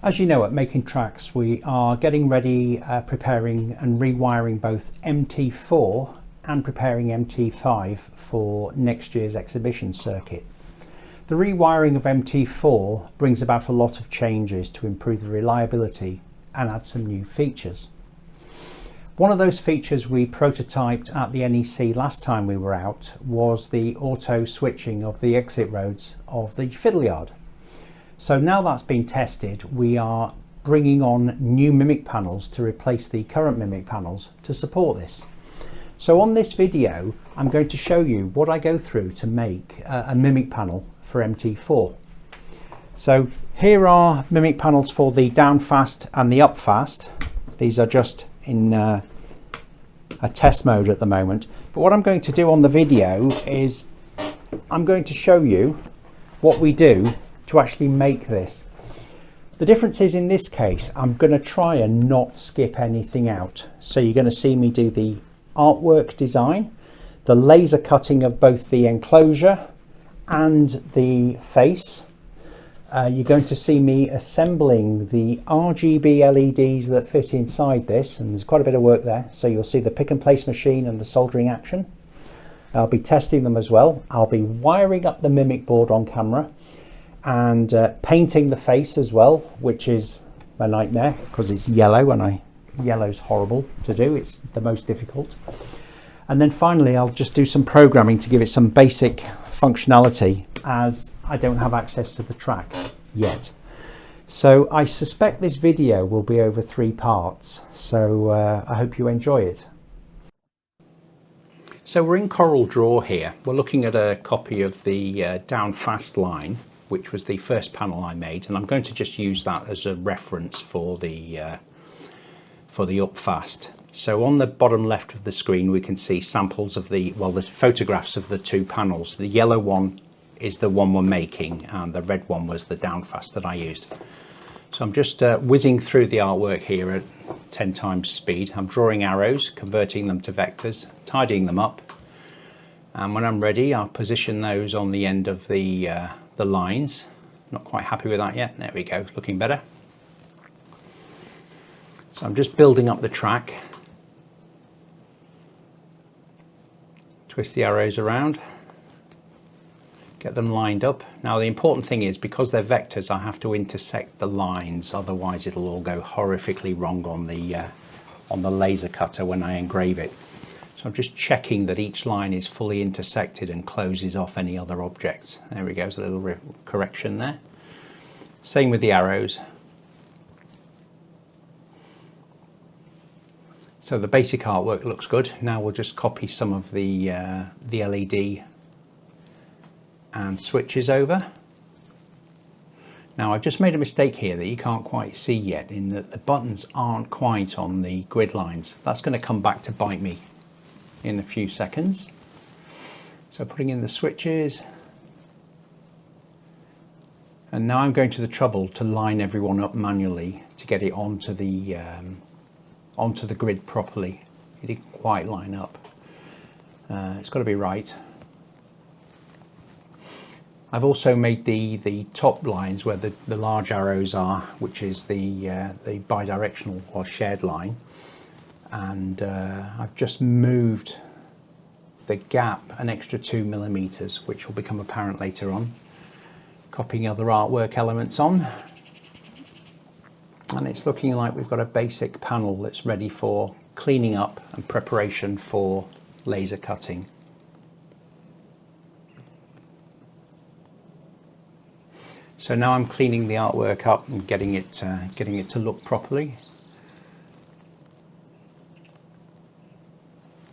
As you know, at Making Tracks, we are getting ready, preparing and rewiring both MT4 and preparing MT5 for next year's exhibition circuit. The rewiring of MT4 brings about a lot of changes to improve the reliability and add some new features. One of those features we prototyped at the NEC last time we were out was the auto switching of the exit roads of the fiddle yard. So now that's been tested, we are bringing on new mimic panels to replace the current mimic panels to support this. So on this video, I'm going to show you what I go through to make a mimic panel for MT4. So here are mimic panels for the down fast and the up fast. These are just in a test mode at the moment. But what I'm going to do on the video is I'm going to show you what we do to actually make this. The difference is, in this case, I'm going to try and not skip anything out. So you're going to see me do the artwork design, the laser cutting of both the enclosure and the face. You're going to see me assembling the RGB LEDs that fit inside this, and there's quite a bit of work there. So you'll see the pick and place machine and the soldering action. I'll be testing them as well. I'll be wiring up the mimic board on camera and painting the face as well, which is a nightmare because it's yellow, and yellow's horrible to do. It's the most difficult. And then finally, I'll just do some programming to give it some basic functionality, as I don't have access to the track yet. So I suspect this video will be over 3 parts, so I hope you enjoy it. So we're in Coral Draw here. We're looking at a copy of the down fast line, which was the first panel I made, and I'm going to just use that as a reference for the up fast. So on the bottom left of the screen we can see samples of the photographs of the 2 panels. The yellow one is the one we're making, and the red one was the down fast that I used. So I'm just whizzing through the artwork here at 10 times speed. I'm drawing arrows, converting them to vectors, tidying them up, and when I'm ready I'll position those on the end of the lines. Not quite happy with that yet. There we go, looking better. So I'm just building up the track. Twist the arrows around, get them lined up. Now the important thing is, because they're vectors, I have to intersect the lines, otherwise it'll all go horrifically wrong on the laser cutter when I engrave it. So I'm just checking that each line is fully intersected and closes off any other objects. There we go, there's a little correction there. Same with the arrows. So the basic artwork looks good. Now we'll just copy some of the LED and switches over. Now I've just made a mistake here that you can't quite see yet, in that the buttons aren't quite on the grid lines. That's going to come back to bite me in a few seconds. So putting in the switches, and now I'm going to the trouble to line everyone up manually to get it onto the grid properly. It didn't quite line up. It's got to be right. I've also made the top lines where the large arrows are, which is the bidirectional or shared line, and I've just moved the gap an extra 2 millimeters, which will become apparent later on. Copying other artwork elements on, and it's looking like we've got a basic panel that's ready for cleaning up and preparation for laser cutting. So now I'm cleaning the artwork up and getting it to look properly.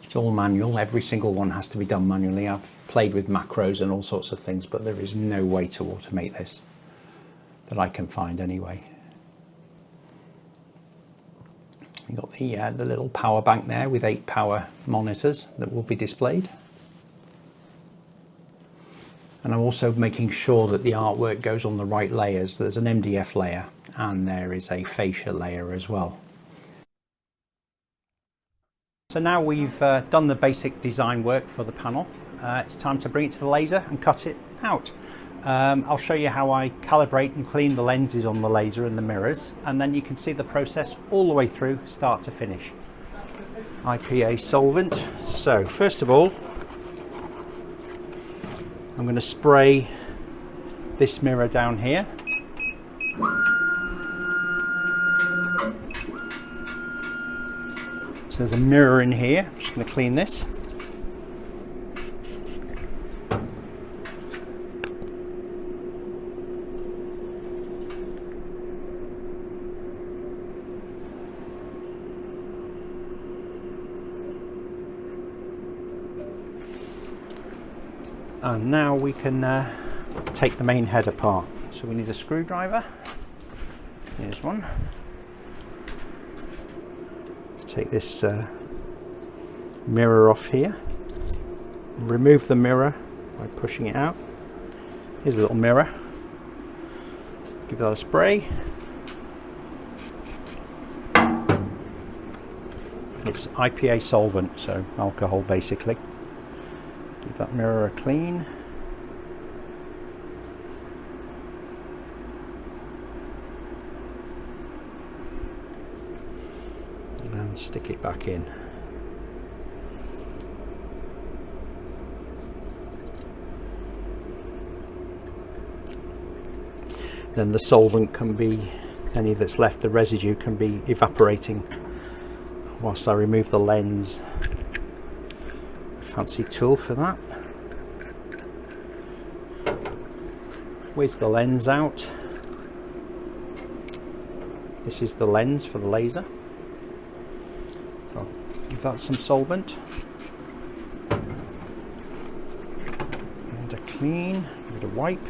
It's all manual. Every single one has to be done manually. I've played with macros and all sorts of things, but there is no way to automate this that I can find anyway. We've got the little power bank there with 8 power monitors that will be displayed. And I'm also making sure that the artwork goes on the right layers. There's an MDF layer and there is a fascia layer as well. So now we've done the basic design work for the panel. It's time to bring it to the laser and cut it out. I'll show you how I calibrate and clean the lenses on the laser and the mirrors, and then you can see the process all the way through, start to finish. IPA solvent. So first of all, I'm going to spray this mirror down here. So there's a mirror in here. I'm just going to clean this. And now we can take the main head apart. So we need a screwdriver. Here's one. Let's take this mirror off here. Remove the mirror by pushing it out. Here's a little mirror. Give that a spray. It's IPA solvent, so alcohol basically. Give that mirror a clean. And stick it back in. Then the solvent can be, any that's left, the residue can be evaporating whilst I remove the lens. Fancy tool for that. Whiz the lens out. This is the lens for the laser. So I'll give that some solvent and a clean, give it a wipe.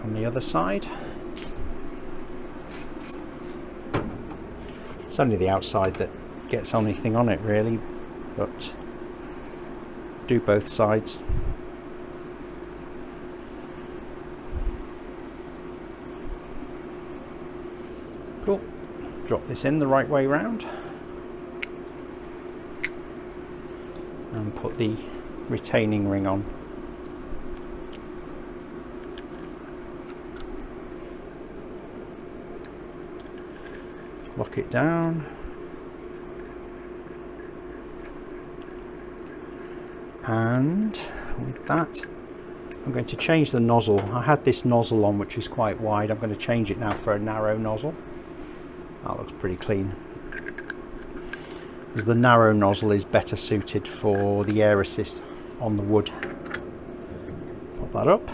On the other side. It's only the outside that gets anything on it really, but do both sides. Cool. Drop this in the right way round and put the retaining ring on. Lock it down, and with that I'm going to change the nozzle. I had this nozzle on which is quite wide. I'm going to change it now for a narrow nozzle. That looks pretty clean, because the narrow nozzle is better suited for the air assist on the wood. Pop that up.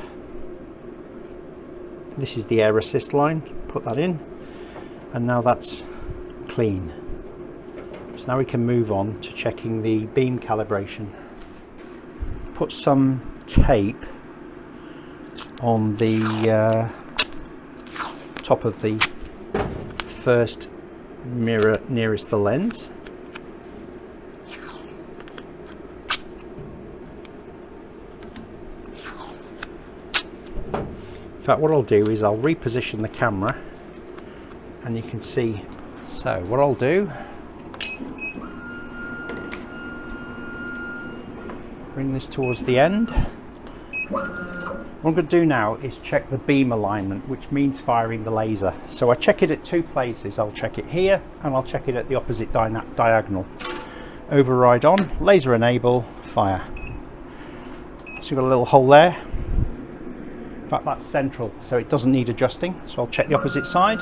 This is the air assist line, put that in. And now that's clean. So now we can move on to checking the beam calibration. Put some tape on the top of the first mirror nearest the lens. In fact, what I'll do is I'll reposition the camera and you can see. So what I'll do, bring this towards the end. What I'm going to do now is check the beam alignment, which means firing the laser. So I check it at two places. I'll check it here and I'll check it at the opposite diagonal. Override on, laser enable, fire. So you've got a little hole there. In fact, that's central, so it doesn't need adjusting. So I'll check the opposite side.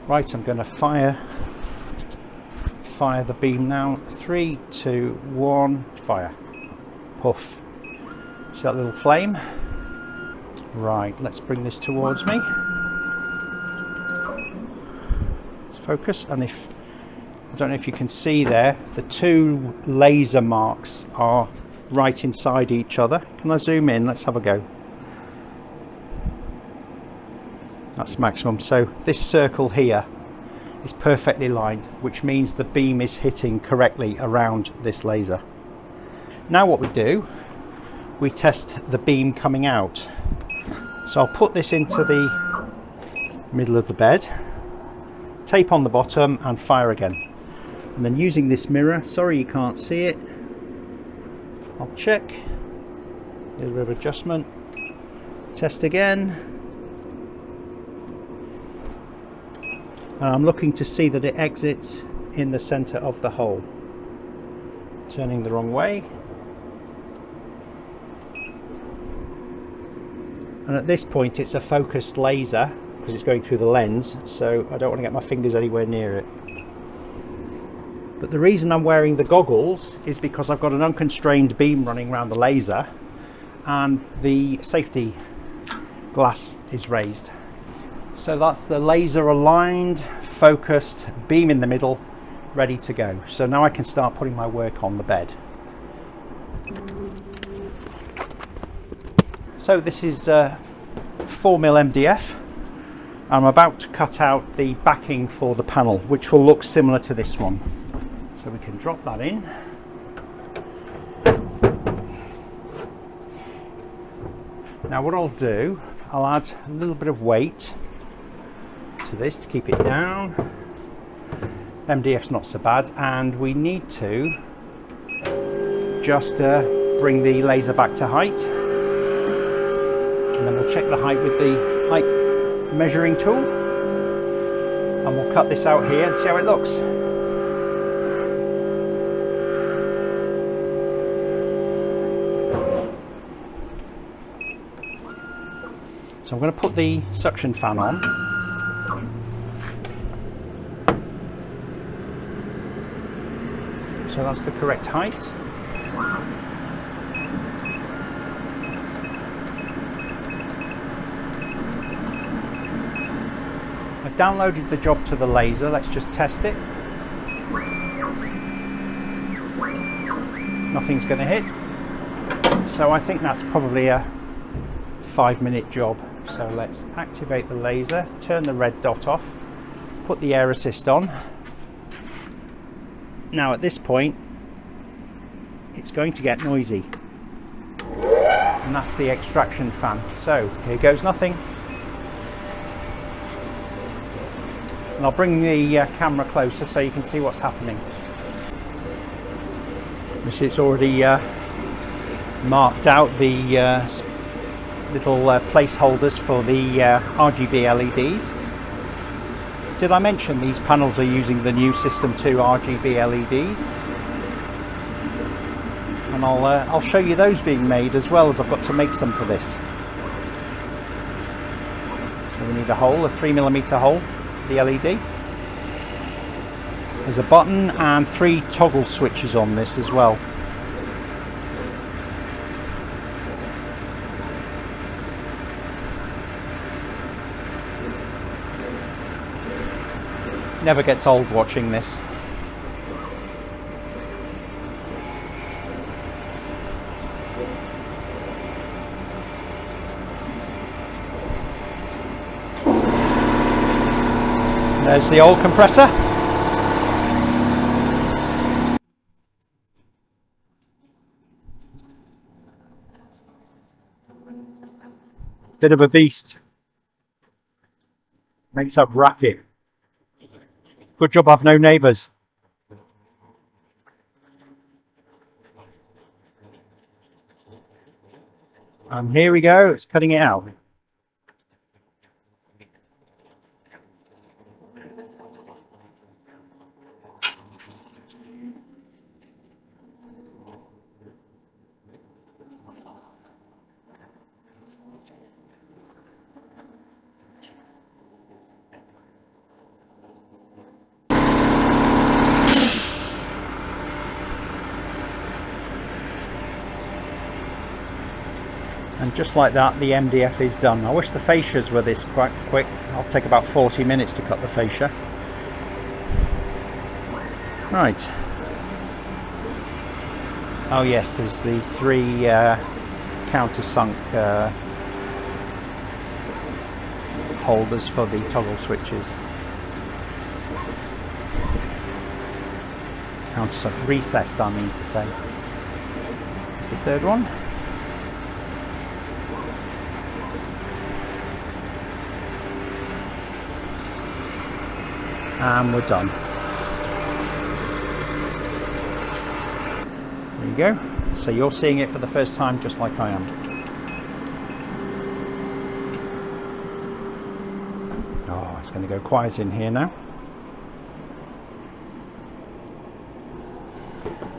Right, I'm going to fire the beam now. 3, 2, 1, fire. Puff. See that little flame? Right, let's bring this towards me. Let's focus, and I don't know if you can see there, the two laser marks are right inside each other. Can I zoom in? Let's have a go. That's maximum. So this circle here is perfectly lined, which means the beam is hitting correctly around this laser. Now what we do, we test the beam coming out. So I'll put this into the middle of the bed, tape on the bottom and fire again. And then using this mirror, sorry you can't see it, I'll check, a little bit of adjustment, test again. And I'm looking to see that it exits in the center of the hole. Turning the wrong way. And at this point it's a focused laser because it's going through the lens, so I don't want to get my fingers anywhere near it. But the reason I'm wearing the goggles is because I've got an unconstrained beam running around the laser and the safety glass is raised. So that's the laser aligned, focused, beam in the middle, ready to go. So now I can start putting my work on the bed. So this is 4mm MDF. I'm about to cut out the backing for the panel, which will look similar to this one. So we can drop that in. Now what I'll do, I'll add a little bit of weight to this to keep it down. MDF's not so bad, and we need to just bring the laser back to height, and then we'll check the height with the height measuring tool, and we'll cut this out here and see how it looks. So I'm going to put the suction fan on. So that's the correct height. I've downloaded the job to the laser. Let's just test it. Nothing's going to hit. So I think that's probably a 5-minute job. So let's activate the laser, turn the red dot off, put the air assist on. Now at this point it's going to get noisy, and that's the extraction fan. So here goes nothing. And I'll bring the camera closer so you can see what's happening. You see it's already marked out the little placeholders for the RGB LEDs. Did I mention these panels are using the new System 2 RGB LEDs? And I'll show you those being made as well, as I've got to make some for this. So we need a hole, a 3mm hole, the LED. There's a button and 3 toggle switches on this as well. Never gets old watching this. There's the old compressor. Bit of a beast. Makes up racket. Good job I've no neighbours. And here we go, it's cutting it out. And just like that, the MDF is done. I wish the fascias were this quite quick. I'll take about 40 minutes to cut the fascia. Right. Oh yes, there's the 3 countersunk holders for the toggle switches. Countersunk, recessed I mean to say. There's the third one. And we're done. There you go. So you're seeing it for the first time just like I am. Oh, it's going to go quiet in here now.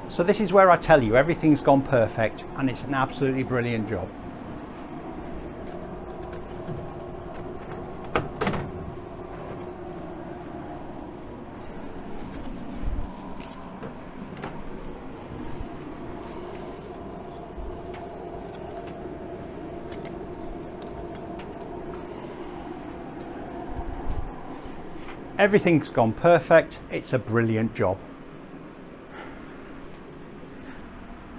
So this is where I tell you everything's gone perfect and it's an absolutely brilliant job. Everything's gone perfect. It's a brilliant job.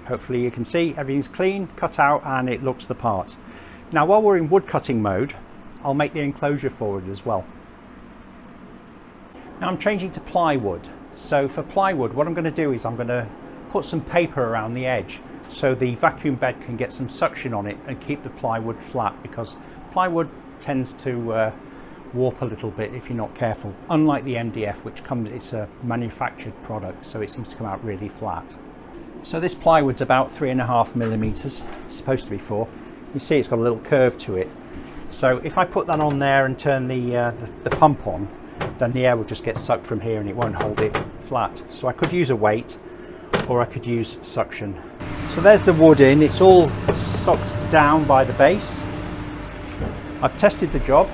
Hopefully you can see everything's clean, cut out, and it looks the part. Now while we're in wood cutting mode, I'll make the enclosure forward as well. Now I'm changing to plywood. So for plywood, what I'm going to do is I'm going to put some paper around the edge so the vacuum bed can get some suction on it and keep the plywood flat, because plywood tends to warp a little bit if you're not careful, unlike the MDF, which it's a manufactured product, so it seems to come out really flat. So this plywood's about 3.5 millimeters, it's supposed to be 4. You see it's got a little curve to it, so if I put that on there and turn the pump on, then the air will just get sucked from here and it won't hold it flat. So I could use a weight, or I could use suction. So there's the wood in, it's all sucked down by the base. I've tested the job.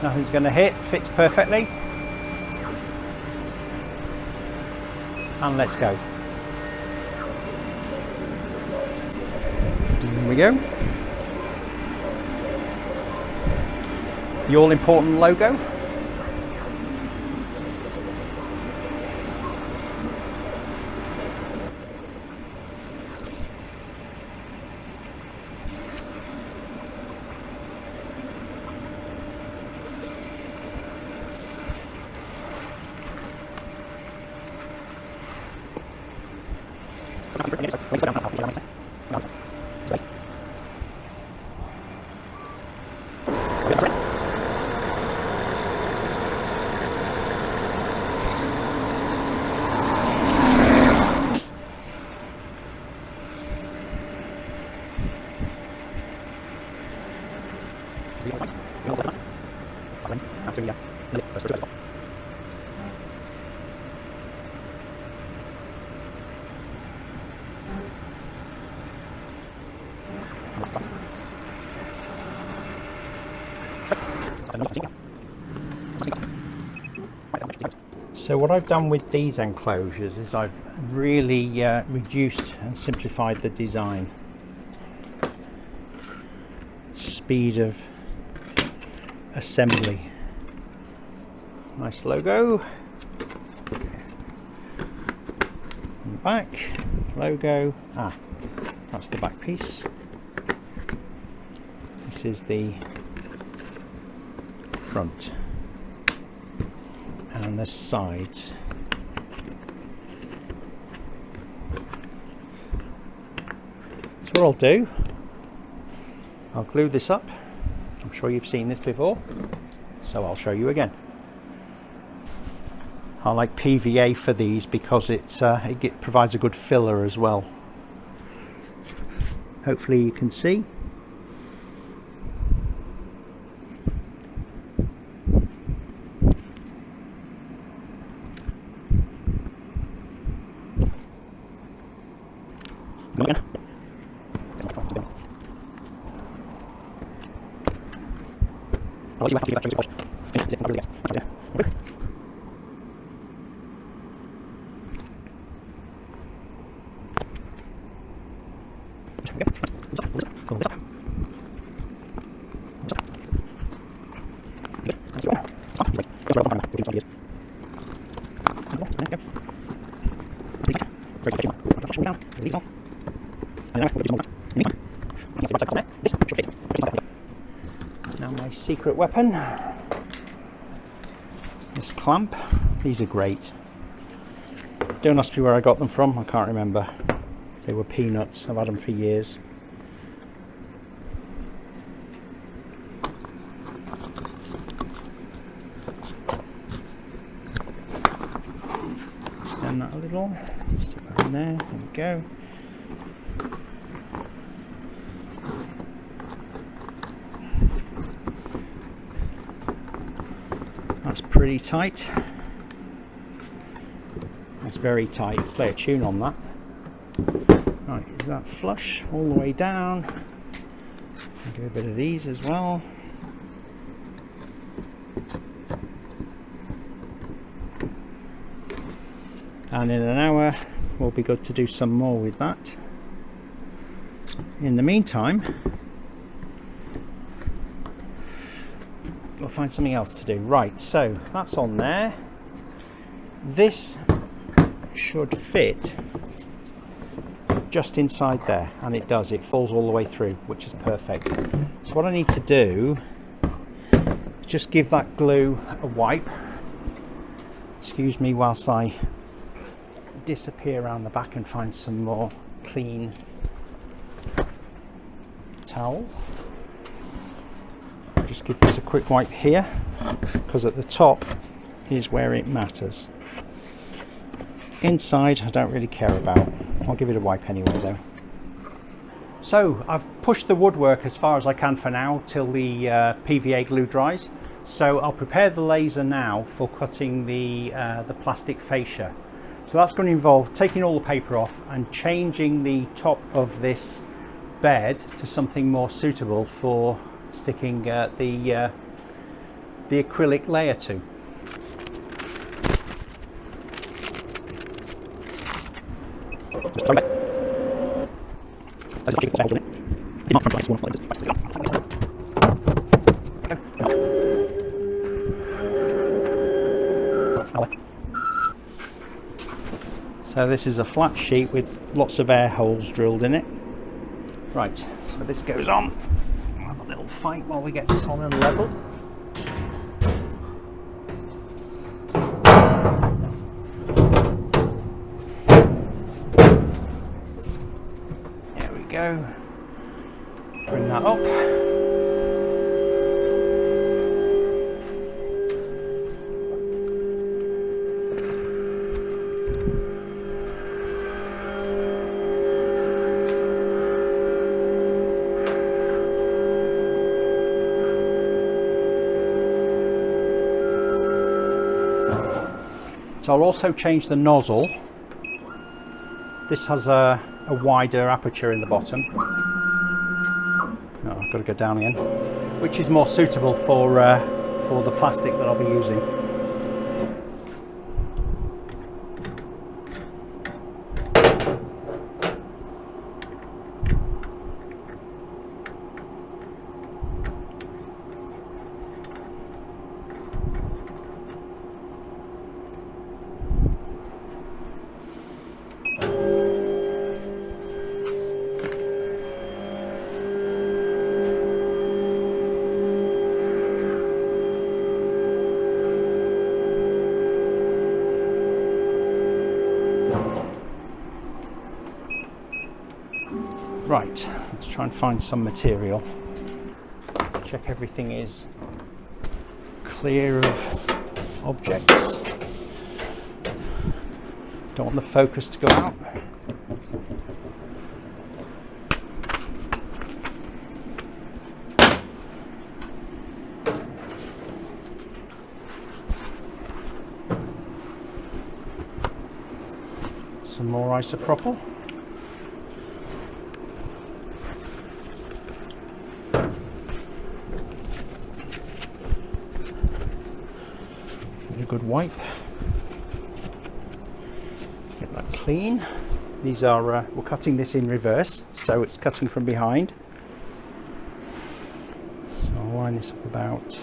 Nothing's going to hit, fits perfectly. And let's go. Here we go. The all-important logo. So what I've done with these enclosures is I've really reduced and simplified the design. Speed of assembly. Nice logo. And back logo. That's the back piece. This is the front and the sides. So what I'll do, I'll glue this up. I'm sure you've seen this before, so I'll show you again. I like PVA for these because it provides a good filler as well. Hopefully you can see. Now my secret weapon, this clamp. These are great. Don't ask me where I got them from, I can't remember. They were peanuts, I've had them for years. turn that a little, stick that in there, there we go. That's pretty tight. That's very tight. Play a tune on that. Right, is that flush all the way down? I'll do a bit of these as well. And in an hour we'll be good to do some more with that. In the meantime, we'll find something else to do. Right, so that's on there. This should fit just inside there, and it does. It falls all the way through, which is perfect. So what I need to do is just give that glue a wipe. Excuse me whilst I disappear around the back and find some more clean towel. Just give this a quick wipe here, because at the top is where it matters. Inside I don't really care about. I'll give it a wipe anyway though. So I've pushed the woodwork as far as I can for now till the PVA glue dries. So I'll prepare the laser now for cutting the plastic fascia. So that's going to involve taking all the paper off and changing the top of this bed to something more suitable for sticking the acrylic layer to. So this is a flat sheet with lots of air holes drilled in it. Right, so this goes on. We'll have a little fight while we get this on and level. There we go. Bring that up. So I'll also change the nozzle. This has a wider aperture in the bottom. Oh, I've got to go down again. Which is more suitable for the plastic that I'll be using. Right, let's try and find some material. Check everything is clear of objects. Don't want the focus to go out. Some more isopropyl. Good wipe. Get that clean. These are we're cutting this in reverse, so it's cutting from behind. So I'll line this up about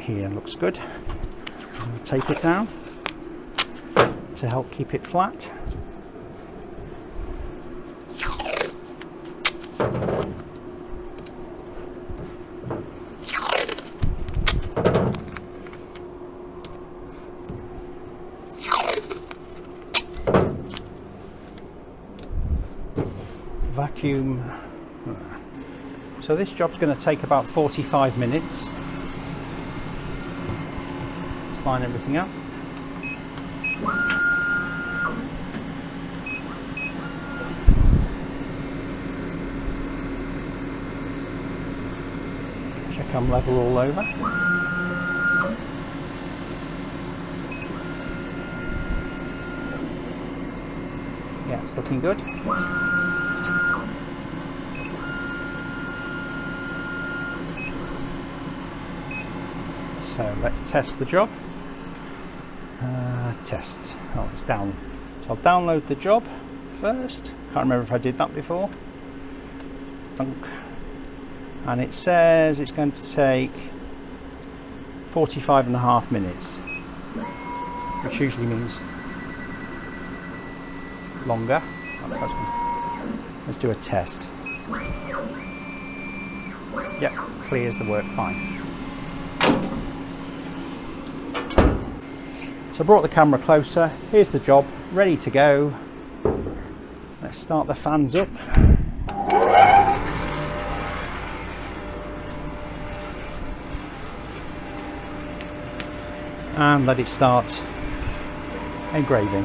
here. Looks good. I'll tape it down to help keep it flat. Vacuum. So this job's going to take about 45 minutes. Let's line everything up. Check I'm level all over. Yeah, it's looking good. So let's test the job. Test. Oh, it's down. So I'll download the job first. Can't remember if I did that before. Thunk. And it says it's going to take 45.5 minutes, which usually means longer. That's how it's going. Let's do a test. Yep, clears the work fine. So I brought the camera closer. Here's the job, ready to go. Let's start the fans up. And let it start engraving.